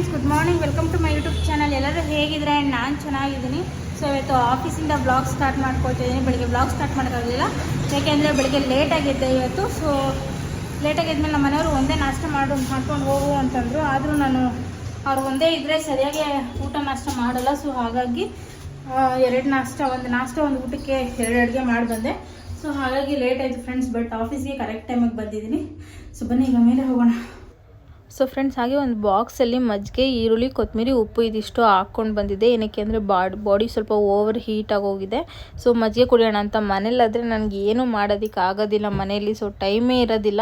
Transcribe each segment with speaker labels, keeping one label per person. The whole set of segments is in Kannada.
Speaker 1: Friends, good morning. Welcome to my YouTube channel. ಎಲ್ಲರೂ ಹೇಗಿದ್ರೆ ನಾನು ಚೆನ್ನಾಗಿದ್ದೀನಿ. ಸೊ ಇವತ್ತು ಆಫೀಸಿಂದ ಬ್ಲಾಗ್ ಸ್ಟಾರ್ಟ್ ಮಾಡ್ಕೊಳ್ತಿದ್ದೀನಿ. ಬೆಳಿಗ್ಗೆ ಬ್ಲಾಗ್ ಸ್ಟಾರ್ಟ್ ಮಾಡೋಕ್ಕಾಗಲಿಲ್ಲ, ಯಾಕೆಂದರೆ ಬೆಳಿಗ್ಗೆ ಲೇಟಾಗಿದ್ದೆ ಇವತ್ತು. ಸೊ ಲೇಟಾಗಿದ್ಮೇಲೆ ನಮ್ಮ ಮನೆಯವರು ಒಂದೇ ನಾಷ್ಟ ಮಾಡ್ಕೊಂಡು ಹೋಗು ಅಂತಂದರು. ಆದರೂ ನಾನು ಅವ್ರು ಒಂದೇ ಇದ್ದರೆ ಸರಿಯಾಗಿ ಊಟ ನಾಷ್ಟ ಮಾಡಲ್ಲ. ಸೊ ಹಾಗಾಗಿ ಒಂದು ನಾಷ್ಟ ಒಂದು ಊಟಕ್ಕೆ 2 ಅಡುಗೆ ಮಾಡಿ ಬಂದೆ. ಸೊ ಹಾಗಾಗಿ ಲೇಟ್ ಆಯಿತು ಫ್ರೆಂಡ್ಸ್. ಬಟ್ ಆಫೀಸ್ಗೆ ಕರೆಕ್ಟ್ ಟೈಮಿಗೆ ಬಂದಿದ್ದೀನಿ. ಸೊ ಬನ್ನಿ ಈಗ ಮೇಲೆ ಹೋಗೋಣ.
Speaker 2: ಸೊ ಫ್ರೆಂಡ್ಸ್, ಹಾಗೆ ಒಂದು ಬಾಕ್ಸಲ್ಲಿ ಮಜ್ಜಿಗೆ, ಈರುಳ್ಳಿ, ಕೊತ್ತಂಬರಿ, ಉಪ್ಪು ಇದಿಷ್ಟು ಹಾಕ್ಕೊಂಡು ಬಂದಿದ್ದೆ. ಏನಕ್ಕೆ ಅಂದರೆ ಬಾಡಿ ಸ್ವಲ್ಪ ಓವರ್ ಹೀಟ್ ಆಗೋಗಿದೆ. ಸೊ ಮಜ್ಜಿಗೆ ಕುಡಿಯೋಣ ಅಂತ. ಮನೇಲಾದರೆ ನನಗೆ ಏನೂ ಮಾಡೋದಕ್ಕೆ ಆಗೋದಿಲ್ಲ ಮನೆಯಲ್ಲಿ. ಸೊ ಟೈಮೇ ಇರೋದಿಲ್ಲ.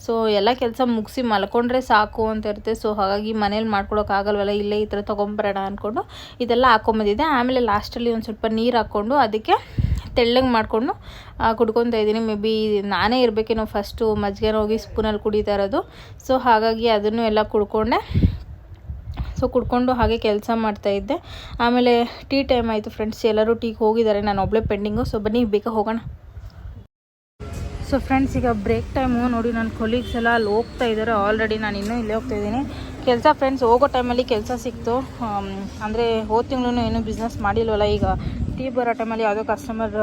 Speaker 2: ಸೊ ಎಲ್ಲ ಕೆಲಸ ಮುಗಿಸಿ ಮಲ್ಕೊಂಡ್ರೆ ಸಾಕು ಅಂತ ಇರುತ್ತೆ. ಸೊ ಹಾಗಾಗಿ ಮನೇಲಿ ಮಾಡ್ಕೊಳೋಕ್ಕಾಗಲ್ವಲ್ಲ, ಇಲ್ಲೇ ಈ ಥರ ತೊಗೊಂಬರೋಣ ಅಂದ್ಕೊಂಡು ಇದೆಲ್ಲ ಹಾಕ್ಕೊಂಬಂದಿದ್ದೆ. ಆಮೇಲೆ ಲಾಸ್ಟಲ್ಲಿ ಒಂದು ಸ್ವಲ್ಪ ನೀರು ಹಾಕ್ಕೊಂಡು ಅದಕ್ಕೆ ತೆಳ್ಳಗೆ ಮಾಡಿಕೊಂಡು ಕುಡ್ಕೊತಾ ಇದ್ದೀನಿ. ಮೇ ಬಿ ನಾನೇ ಇರಬೇಕೇನೋ ಫಸ್ಟು ಮಜ್ಜಿಗೆನ ಹೋಗಿ ಸ್ಪೂನಲ್ಲಿ ಕುಡಿತಾ ಇರೋದು. ಸೊ ಹಾಗಾಗಿ ಅದನ್ನು ಎಲ್ಲ ಕುಡ್ಕೊಂಡೆ. ಸೊ ಕುಡ್ಕೊಂಡು ಹಾಗೆ ಕೆಲಸ ಮಾಡ್ತಾಯಿದ್ದೆ. ಆಮೇಲೆ ಟೀ ಟೈಮ್ ಆಯಿತು ಫ್ರೆಂಡ್ಸ್. ಎಲ್ಲರೂ ಟೀಗೆ ಹೋಗಿದ್ದಾರೆ, ನಾನು ಒಬ್ಬಳೇ ಪೆಂಡಿಂಗು. ಸೊ ಬನ್ನಿ ಬೇಗ ಹೋಗೋಣ. ಸೊ ಫ್ರೆಂಡ್ಸ್, ಈಗ ಬ್ರೇಕ್ ಟೈಮು ನೋಡಿ. ನನ್ನ ಕೊಲೀಗ್ಸ್ ಎಲ್ಲ ಅಲ್ಲಿ ಹೋಗ್ತಾ ಇದ್ದಾರೆ ಆಲ್ರೆಡಿ. ನಾನು ಇನ್ನೂ ಇಲ್ಲೇ ಹೋಗ್ತಾಯಿದ್ದೀನಿ ಕೆಲಸ. ಫ್ರೆಂಡ್ಸ್, ಹೋಗೋ ಟೈಮಲ್ಲಿ ಕೆಲಸ ಸಿಕ್ತು. ಅಂದರೆ ಹೋದ ತಿಂಗಳು ಏನೂ ಬಿಸ್ನೆಸ್ ಮಾಡಿಲ್ವಲ್ಲ. ಈಗ ಟೀ ಬರೋ ಟೈಮಲ್ಲಿ ಯಾವುದೋ ಕಸ್ಟಮರ್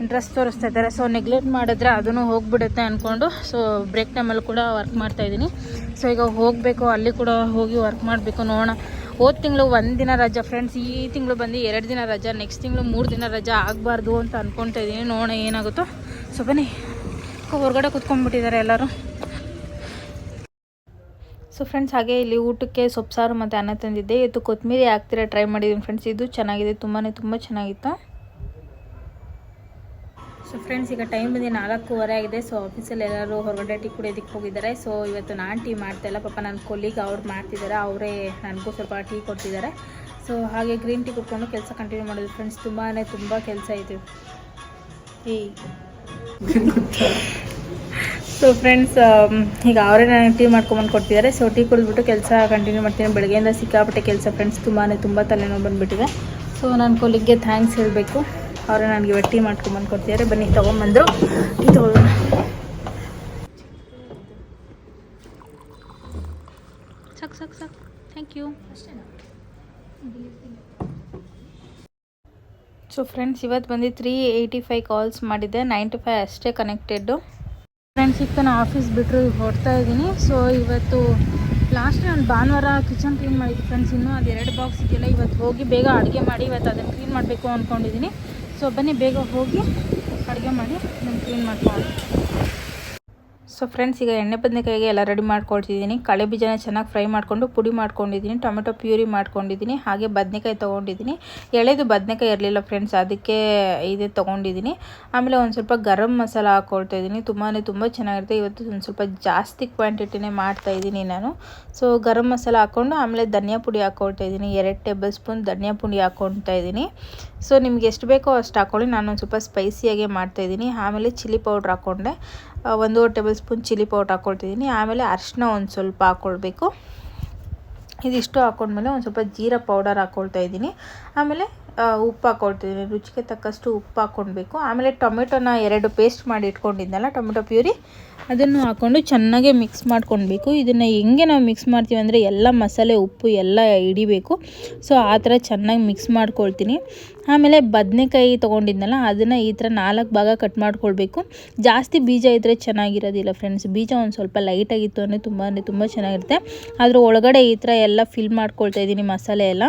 Speaker 2: ಇಂಟ್ರೆಸ್ಟ್ ತೋರಿಸ್ತಾ ಇದ್ದಾರೆ. ಸೊ ನೆಗ್ಲೆಕ್ಟ್ ಮಾಡಿದ್ರೆ ಅದನ್ನು ಹೋಗಿಬಿಡುತ್ತೆ ಅಂದ್ಕೊಂಡು ಸೊ ಬ್ರೇಕ್ ಟೈಮಲ್ಲಿ ಕೂಡ ವರ್ಕ್ ಮಾಡ್ತಾಯಿದ್ದೀನಿ. ಸೊ ಈಗ ಹೋಗಬೇಕು, ಅಲ್ಲಿ ಕೂಡ ಹೋಗಿ ವರ್ಕ್ ಮಾಡಬೇಕು. ನೋಡೋಣ. ಹೋದ ತಿಂಗಳು 1 ದಿನ ರಜಾ ಫ್ರೆಂಡ್ಸ್. ಈ ತಿಂಗಳು ಬಂದು 2 ದಿನ ರಜಾ. ನೆಕ್ಸ್ಟ್ ತಿಂಗಳು 3 ದಿನ ರಜಾ ಆಗಬಾರ್ದು ಅಂತ ಅಂದ್ಕೊಳ್ತಾ ಇದ್ದೀನಿ. ನೋಡೋಣ ಏನಾಗುತ್ತೋ. ಸೊ ಬನ್ನಿ, ಹೊರಗಡೆ ಕುತ್ಕೊಂಡ್ಬಿಟ್ಟಿದ್ದಾರೆ ಎಲ್ಲರೂ. ಸೊ ಫ್ರೆಂಡ್ಸ್, ಹಾಗೆ ಇಲ್ಲಿ ಊಟಕ್ಕೆ ಸೊಪ್ಪು ಸಾರು ಮತ್ತು ಅನ್ನ ತಂದಿದ್ದೆ. ಇವತ್ತು ಕೊತ್ತಂಬರಿ ಹಾಕ್ತಿರ ಟ್ರೈ ಮಾಡಿದ್ದೀನಿ ಫ್ರೆಂಡ್ಸ್. ಇದು ಚೆನ್ನಾಗಿದೆ, ತುಂಬ ಚೆನ್ನಾಗಿತ್ತು. ಸೊ ಫ್ರೆಂಡ್ಸ್, ಈಗ ಟೈಮ್ ಬಂದು 4:15 ಆಗಿದೆ. ಸೊ ಆಫೀಸಲ್ಲಿ ಎಲ್ಲರೂ ಹೊರಗಡೆ ಟೀ ಕುಡಿಯೋದಕ್ಕೆ ಹೋಗಿದ್ದಾರೆ. ಸೊ ಇವತ್ತು ನಾನು ಟೀ ಮಾಡ್ತಾಯಿಲ್ಲ, ಪಾಪ ನನ್ನ ಕೊಲೀಗ್ ಅವ್ರು ಮಾಡ್ತಿದ್ದಾರೆ. ಅವರೇ ನನಗೂ ಸ್ವಲ್ಪ ಟೀ ಕೊಡ್ತಿದ್ದಾರೆ. ಸೊ ಹಾಗೆ ಗ್ರೀನ್ ಟೀ ಕುಡ್ಕೊಂಡು ಕೆಲಸ ಕಂಟಿನ್ಯೂ ಮಾಡೋದು ಫ್ರೆಂಡ್ಸ್. ತುಂಬ ಕೆಲಸ ಇದೆ. ಸೊ ಫ್ರೆಂಡ್ಸ್, ಈಗ ಅವರೇ ನನಗೆ ಟೀ ಮಾಡ್ಕೊಂಬಂದು ಕೊಡ್ತಿದ್ದಾರೆ. ಸೊ ಟೀ ಕುಡಿದ್ಬಿಟ್ಟು ಕೆಲಸ ಕಂಟಿನ್ಯೂ ಮಾಡ್ತೀನಿ. ಬೆಳಗ್ಗೆಯಿಂದ ಸಿಕ್ಕಾಪಟ್ಟೆ ಕೆಲಸ ಫ್ರೆಂಡ್ಸ್. ತುಂಬ ತಲೆನೋವು ಬಂದುಬಿಟ್ಟಿದೆ. ಸೊ ನನ್ನ ಕೊಲಿಗ್ಗೆ ಥ್ಯಾಂಕ್ಸ್ ಹೇಳಬೇಕು. ಅವರೇ ನನಗೆ ಟೀ ಮಾಡ್ಕೊಂಬಂದು ಕೊಡ್ತಿದ್ದಾರೆ. ಬನ್ನಿ ತೊಗೊಂಬಂದರು, ಟೀ ತೊಗೊಳ್ಳೋಣ. ಸಾಕು ಥ್ಯಾಂಕ್ ಯು. ಸೊ ಫ್ರೆಂಡ್ಸ್, ಇವತ್ತು ಬಂದು 385 ಕಾಲ್ಸ್ ಮಾಡಿದ್ದೆ. 95 ಅಷ್ಟೇ ಕನೆಕ್ಟೆಡ್ಡು. ಫ್ರೆಂಡ್ಸ್, ಈಗ ನಾನು ಆಫೀಸ್ ಬಿಟ್ಟರು ಹೊಡ್ತಾ ಇದ್ದೀನಿ. ಸೊ ಇವತ್ತು ಲಾಸ್ಟ್ ನಾನು ಭಾನುವಾರ ಕಿಚನ್ ಕ್ಲೀನ್ ಮಾಡಿದ್ದೆ ಫ್ರೆಂಡ್ಸ್. ಇನ್ನೂ ಅದು 2 ಬಾಕ್ಸ್ ಇದೆಯಲ್ಲ, ಇವತ್ತು ಹೋಗಿ ಬೇಗ ಅಡುಗೆ ಮಾಡಿ ಇವತ್ತು ಅದನ್ನು ಕ್ಲೀನ್ ಮಾಡಬೇಕು ಅಂದ್ಕೊಂಡಿದ್ದೀನಿ. ಸೊ ಬನ್ನಿ ಬೇಗ ಹೋಗಿ ಅಡುಗೆ ಮಾಡಿ ನಾನು ಕ್ಲೀನ್ ಮಾಡ್ಕೊಂಡು. ಸೊ ಫ್ರೆಂಡ್ಸ್, ಈಗ ಎಣ್ಣೆ ಬದನೆಕಾಯಿಗೆ ಎಲ್ಲ ರೆಡಿ ಮಾಡ್ಕೊಳ್ತಿದ್ದೀನಿ. ಕಳೆ ಬೀಜನ ಚೆನ್ನಾಗಿ ಫ್ರೈ ಮಾಡಿಕೊಂಡು ಪುಡಿ ಮಾಡ್ಕೊಂಡಿದ್ದೀನಿ. ಟೊಮೆಟೊ ಪ್ಯೂರಿ ಮಾಡ್ಕೊಂಡಿದ್ದೀನಿ. ಹಾಗೆ ಬದನೆಕಾಯಿ ತೊಗೊಂಡಿದ್ದೀನಿ. ಎಳೆದು ಬದನೆಕಾಯಿ ಇರಲಿಲ್ಲ ಫ್ರೆಂಡ್ಸ್, ಅದಕ್ಕೆ ಇದೇ ತೊಗೊಂಡಿದ್ದೀನಿ. ಆಮೇಲೆ ಒಂದು ಸ್ವಲ್ಪ ಗರಂ ಮಸಾಲ ಹಾಕ್ಕೊಳ್ತಾ ಇದ್ದೀನಿ. ತುಂಬ ಚೆನ್ನಾಗಿರುತ್ತೆ. ಇವತ್ತು ಒಂದು ಸ್ವಲ್ಪ ಜಾಸ್ತಿ ಕ್ವಾಂಟಿಟಿನೇ ಮಾಡ್ತಾಯಿದ್ದೀನಿ ನಾನು. ಸೊ ಗರಂ ಮಸಾಲ ಹಾಕ್ಕೊಂಡು ಆಮೇಲೆ ಧನಿಯಾ ಪುಡಿ ಹಾಕ್ಕೊಳ್ತಾ ಇದ್ದೀನಿ. 2 ಟೇಬಲ್ ಸ್ಪೂನ್ ಧನಿಯಾ ಪುಡಿ ಹಾಕ್ಕೊಳ್ತಾ ಇದ್ದೀನಿ. ಸೊ ನಿಮ್ಗೆ ಎಷ್ಟು ಬೇಕೋ ಅಷ್ಟು ಹಾಕ್ಕೊಳ್ಳಿ. ನಾನು ಒಂದು ಸ್ವಲ್ಪ ಸ್ಪೈಸಿಯಾಗೆ ಮಾಡ್ತಾಯಿದ್ದೀನಿ. ಆಮೇಲೆ ಚಿಲ್ಲಿ ಪೌಡ್ರ್ ಹಾಕ್ಕೊಂಡೆ. 1 ಟೇಬಲ್ ಸ್ಪೂನ್ ಚಿಲ್ಲಿ ಪೌಡ್ರ್ ಹಾಕ್ಕೊಳ್ತಿದ್ದೀನಿ. ಆಮೇಲೆ ಅರಿಶಿನ ಒಂದು ಸ್ವಲ್ಪ ಹಾಕ್ಕೊಳ್ಬೇಕು. ಇದಿಷ್ಟು ಹಾಕ್ಕೊಂಡ್ಮೇಲೆ ಒಂದು ಸ್ವಲ್ಪ ಜೀರಾ ಪೌಡರ್ ಹಾಕ್ಕೊಳ್ತಾ ಇದ್ದೀನಿ. ಆಮೇಲೆ ಉಪ್ಪು ಹಾಕ್ಕೊಳ್ತಿದ್ದೀನಿ. ರುಚಿಗೆ ತಕ್ಕಷ್ಟು ಉಪ್ಪು ಹಾಕ್ಕೊಳ್ಬೇಕು. ಆಮೇಲೆ ಟೊಮೆಟೊನ 2 ಪೇಸ್ಟ್ ಮಾಡಿ ಇಟ್ಕೊಂಡಿದ್ದೆನಲ್ಲ, ಟೊಮೆಟೊ ಪ್ಯೂರಿ, ಅದನ್ನು ಹಾಕ್ಕೊಂಡು ಚೆನ್ನಾಗಿ ಮಿಕ್ಸ್ ಮಾಡ್ಕೊಳ್ಬೇಕು. ಇದನ್ನು ಹೆಂಗೆ ನಾವು ಮಿಕ್ಸ್ ಮಾಡ್ತೀವಿ ಅಂದರೆ ಎಲ್ಲ ಮಸಾಲೆ ಉಪ್ಪು ಎಲ್ಲ ಹಿಡಿಬೇಕು. ಸೊ ಆ ಥರ ಚೆನ್ನಾಗಿ ಮಿಕ್ಸ್ ಮಾಡ್ಕೊಳ್ತೀನಿ. ಆಮೇಲೆ ಬದನೆಕಾಯಿ ತೊಗೊಂಡಿದ್ನಲ್ಲ, ಅದನ್ನು ಈ ಥರ 4 ಭಾಗ ಕಟ್ ಮಾಡ್ಕೊಳ್ಬೇಕು. ಜಾಸ್ತಿ ಬೀಜ ಇದ್ದರೆ ಚೆನ್ನಾಗಿರೋದಿಲ್ಲ ಫ್ರೆಂಡ್ಸ್. ಬೀಜ ಒಂದು ಸ್ವಲ್ಪ ಲೈಟಾಗಿತ್ತು ಅಂದರೆ ತುಂಬ ಚೆನ್ನಾಗಿರುತ್ತೆ. ಅದ್ರ ಒಳಗಡೆ ಈ ಥರ ಎಲ್ಲ ಫಿಲ್ ಮಾಡ್ಕೊಳ್ತಾ ಇದ್ದೀನಿ ಮಸಾಲೆ ಎಲ್ಲ.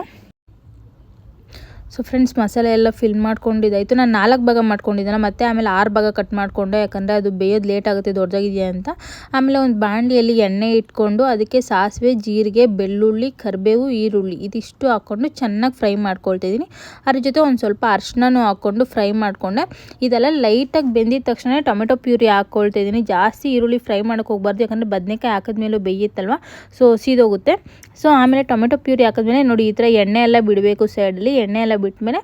Speaker 2: ಸೊ ಫ್ರೆಂಡ್ಸ್, ಮಸಾಲೆ ಎಲ್ಲ ಫಿಲ್ ಮಾಡ್ಕೊಂಡಿದ್ದಾಯಿತು. ನಾನು 4 ಭಾಗ ಮಾಡ್ಕೊಂಡಿದ್ದೇನೆ. ಮತ್ತು ಆಮೇಲೆ 6 ಭಾಗ ಕಟ್ ಮಾಡಿಕೊಂಡೆ, ಯಾಕಂದರೆ ಅದು ಬೇಯೋದು ಲೇಟ್ ಆಗುತ್ತೆ ದೊಡ್ಡದಾಗಿದೆಯಾ ಅಂತ. ಆಮೇಲೆ ಒಂದು ಬಾಣಲಿಯಲ್ಲಿ ಎಣ್ಣೆ ಇಟ್ಕೊಂಡು ಅದಕ್ಕೆ ಸಾಸಿವೆ, ಜೀರಿಗೆ, ಬೆಳ್ಳುಳ್ಳಿ, ಕರಿಬೇವು, ಈರುಳ್ಳಿ ಇದಿಷ್ಟು ಹಾಕ್ಕೊಂಡು ಚೆನ್ನಾಗಿ ಫ್ರೈ ಮಾಡ್ಕೊಳ್ತಿದ್ದೀನಿ. ಅದ್ರ ಜೊತೆ ಒಂದು ಸ್ವಲ್ಪ ಅರಿಶಿನೂ ಹಾಕ್ಕೊಂಡು ಫ್ರೈ ಮಾಡಿಕೊಂಡೆ. ಇದೆಲ್ಲ ಲೈಟಾಗಿ ಬೆಂದಿದ ತಕ್ಷಣ ಟೊಮೆಟೊ ಪ್ಯೂರಿ ಹಾಕ್ಕೊಳ್ತಿದ್ದೀನಿ. ಜಾಸ್ತಿ ಈರುಳ್ಳಿ ಫ್ರೈ ಮಾಡೋಕ್ಕೆ ಹೋಗ್ಬಾರ್ದು, ಯಾಕಂದರೆ ಬದನೆಕಾಯಿ ಹಾಕಿದ್ಮೇಲೆ ಬೇಯುತ್ತಲ್ವ, ಸೊ ಸೀದೋಗುತ್ತೆ. ಸೊ ಆಮೇಲೆ ಟೊಮೆಟೊ ಪ್ಯೂರಿ ಹಾಕಿದ್ಮೇಲೆ ನೋಡಿ ಈ ಥರ ಎಣ್ಣೆ ಎಲ್ಲ ಬಿಡಬೇಕು. ಸೈಡಲ್ಲಿ ಎಣ್ಣೆ ಎಲ್ಲ ಬಿಟ್ಮೇಲೆ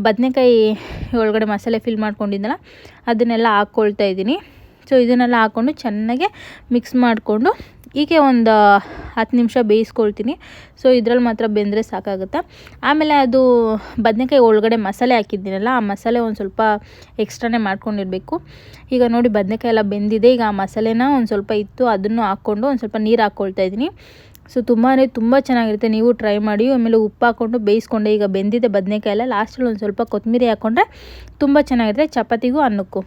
Speaker 2: ಬದನೆಕಾಯಿ ಒಳಗಡೆ ಮಸಾಲೆ ಫಿಲ್ ಮಾಡ್ಕೊಂಡಿದ್ದಲ್ಲ ಅದನ್ನೆಲ್ಲ ಹಾಕ್ಕೊಳ್ತಾ ಇದ್ದೀನಿ. ಸೊ ಇದನ್ನೆಲ್ಲ ಹಾಕ್ಕೊಂಡು ಚೆನ್ನಾಗೆ ಮಿಕ್ಸ್ ಮಾಡಿಕೊಂಡು ಹೀಗೆ ಒಂದು 10 ನಿಮಿಷ ಬೇಯಿಸ್ಕೊಳ್ತೀನಿ. ಸೊ ಇದ್ರಲ್ಲಿ ಮಾತ್ರ ಬೆಂದರೆ ಸಾಕಾಗುತ್ತೆ. ಆಮೇಲೆ ಅದು ಬದನೆಕಾಯಿ ಒಳಗಡೆ ಮಸಾಲೆ ಹಾಕಿದ್ದೀನಲ್ಲ, ಆ ಮಸಾಲೆ ಒಂದು ಸ್ವಲ್ಪ ಎಕ್ಸ್ಟ್ರಾನೇ ಮಾಡ್ಕೊಂಡಿರಬೇಕು. ಈಗ ನೋಡಿ ಬದನೆಕಾಯಿ ಎಲ್ಲ ಬೆಂದಿದೆ. ಈಗ ಆ ಮಸಾಲೆನ ಒಂದು ಸ್ವಲ್ಪ ಇತ್ತು, ಅದನ್ನು ಹಾಕ್ಕೊಂಡು ಒಂದು ಸ್ವಲ್ಪ ನೀರು ಹಾಕ್ಕೊಳ್ತಾ ಇದ್ದೀನಿ. ಸೊ ತುಂಬ ಚೆನ್ನಾಗಿರುತ್ತೆ, ನೀವು ಟ್ರೈ ಮಾಡಿ. ಆಮೇಲೆ ಉಪ್ಪು ಹಾಕ್ಕೊಂಡು ಬೇಯಿಸ್ಕೊಂಡೆ, ಈಗ ಬೆಂದಿದೆ ಬದನೆಕಾಯಿ ಎಲ್ಲ, ಲಾಸ್ಟಲ್ಲಿ ಒಂದು ಸ್ವಲ್ಪ ಕೊತ್ತಂಬರಿ ಹಾಕ್ಕೊಂಡ್ರೆ ತುಂಬ ಚೆನ್ನಾಗಿರುತ್ತೆ ಚಪಾತಿಗೂ ಅನ್ನಕ್ಕೂ.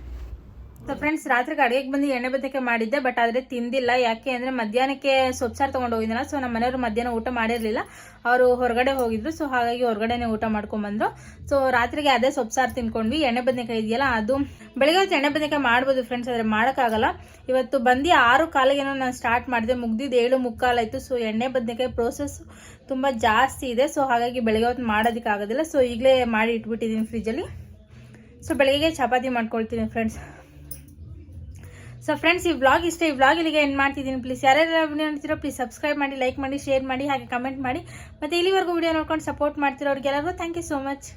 Speaker 1: ಸೊ ಫ್ರೆಂಡ್ಸ್, ರಾತ್ರಿಗೆ ಅಡುಗೆಗೆ ಬಂದು ಎಣ್ಣೆ ಬದನೆಕಾಯಿ ಮಾಡಿದ್ದೆ, ಬಟ್ ಆದರೆ ತಿಂದಿಲ್ಲ. ಯಾಕೆ ಅಂದರೆ ಮಧ್ಯಾಹ್ನಕ್ಕೆ ಸೊಪ್ಪು ಸಾರು ತೊಗೊಂಡು ಹೋಗಿದ್ನಲ್ಲ, ಸೊ ನಮ್ಮ ಮನೆಯವರು ಮಧ್ಯಾಹ್ನ ಊಟ ಮಾಡಿರಲಿಲ್ಲ, ಅವರು ಹೊರಗಡೆ ಹೋಗಿದ್ರು. ಸೊ ಹಾಗಾಗಿ ಹೊರಗಡೆನೇ ಊಟ ಮಾಡ್ಕೊಂಡ್ಬಂದರು. ಸೊ ರಾತ್ರಿಗೆ ಅದೇ ಸೊಪ್ಪು ಸಾರು ತಿನ್ಕೊಂಡ್ವಿ. ಎಣ್ಣೆ ಬದನೆಕಾಯಿ ಇದೆಯಲ್ಲ, ಅದು ಬೆಳಗ್ಗೆ ಹೊತ್ತು ಎಣ್ಣೆ ಬದನೆಕಾಯಿ ಮಾಡ್ಬೋದು ಫ್ರೆಂಡ್ಸ್, ಆದರೆ ಮಾಡೋಕ್ಕಾಗಲ್ಲ. ಇವತ್ತು ಬಂದು 6:15 ನಾನು ಸ್ಟಾರ್ಟ್ ಮಾಡಿದೆ, ಮುಗ್ದಿದ್ದು 7:45 ಆಯಿತು. ಸೊ ಎಣ್ಣೆ ಬದನೆಕಾಯಿ ಪ್ರೋಸೆಸ್ ತುಂಬ ಜಾಸ್ತಿ ಇದೆ, ಸೊ ಹಾಗಾಗಿ ಬೆಳಗ್ಗೆ ಹೊತ್ತು ಮಾಡೋದಕ್ಕಾಗೋದಿಲ್ಲ. ಸೊ ಈಗಲೇ ಮಾಡಿ ಇಟ್ಬಿಟ್ಟಿದ್ದೀನಿ ಫ್ರಿಜ್ಜಲ್ಲಿ. ಸೊ ಬೆಳಗ್ಗೆ ಚಪಾತಿ ಮಾಡ್ಕೊಳ್ತೀನಿ ಫ್ರೆಂಡ್ಸ್. ಸೊ ಫ್ರೆಂಡ್ಸ್, ಈ ವ್ಲಾಗ್ ಇಷ್ಟ. ಈ ವ್ಲಾಗ್ ಇಲ್ಲಿಗೆ ಎಂಡ್ ಮಾಡ್ತಿದ್ದೀನಿ. ಪ್ಲೀಸ್ ಯಾರ್ಯಾರು ವಿಡಿಯೋ ನೋಡ್ತಿರೋ ಪ್ಲೀಸ್ ಸಬ್ಸ್ಕ್ರೈಬ್ ಮಾಡಿ, ಲೈಕ್ ಮಾಡಿ, ಶೇರ್ ಮಾಡಿ, ಹಾಗೆ ಕಮೆಂಟ್ ಮಾಡಿ. ಮತ್ತು ಇಲ್ಲಿವರೆಗೂ ವಿಡಿಯೋ ನೋಡ್ಕೊಂಡು ಸಪೋರ್ಟ್ ಮಾಡ್ತಿರೋ ಅವ್ರಿಗೆಲ್ಲರಿಗೂ ಥ್ಯಾಂಕ್ ಯು ಸೋ ಮಚ್.